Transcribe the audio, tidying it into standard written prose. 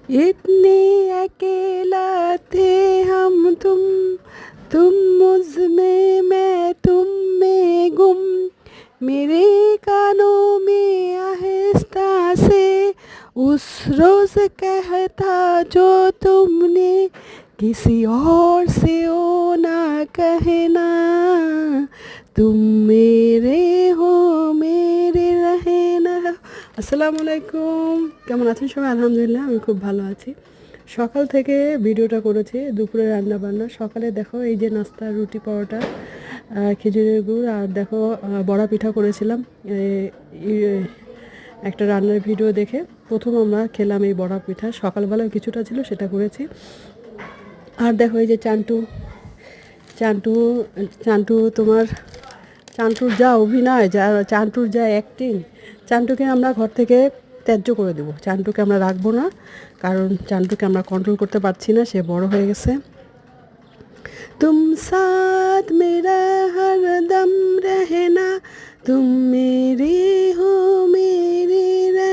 इतने अकेला थे हम तुम मुझ में मैं तुम में गुम। मेरे कानों में आहिस्ता से उस रोज कहता जो तुमने, किसी और से ओ ना कहना, तुम मेरे हो मेरे रहना। আসসালামু আলাইকুম, কেমন আছেন সবাই? আলহামদুলিল্লাহ আমি খুব ভালো আছি। সকাল থেকে ভিডিওটা করেছি, দুপুরে রান্না বান্না। সকালে দেখো এই যে নাস্তা, রুটি পরোটা, খেজুরের গুড়, আর দেখো বড়া পিঠা করেছিলাম। একটা রান্নার ভিডিও দেখে প্রথম আমরা খেলাম এই বড়া পিঠা। সকালবেলায় কিছুটা ছিল, সেটা করেছি। আর দেখো এই যে চান্টু চান্টু চান্টু তোমার চান্টুর যা অভিনয়, যা চান্টুর যা অ্যাক্টিং, চান্টুকে আমরা ঘর থেকে ত্যায্য করে দেবো। চান্টুকে আমরা রাখবো না, কারণ চান্টুকে আমরা কন্ট্রোল করতে পারছি না, সে বড় হয়ে গেছে। तुम साथ मेरा हर दम रहना, तुम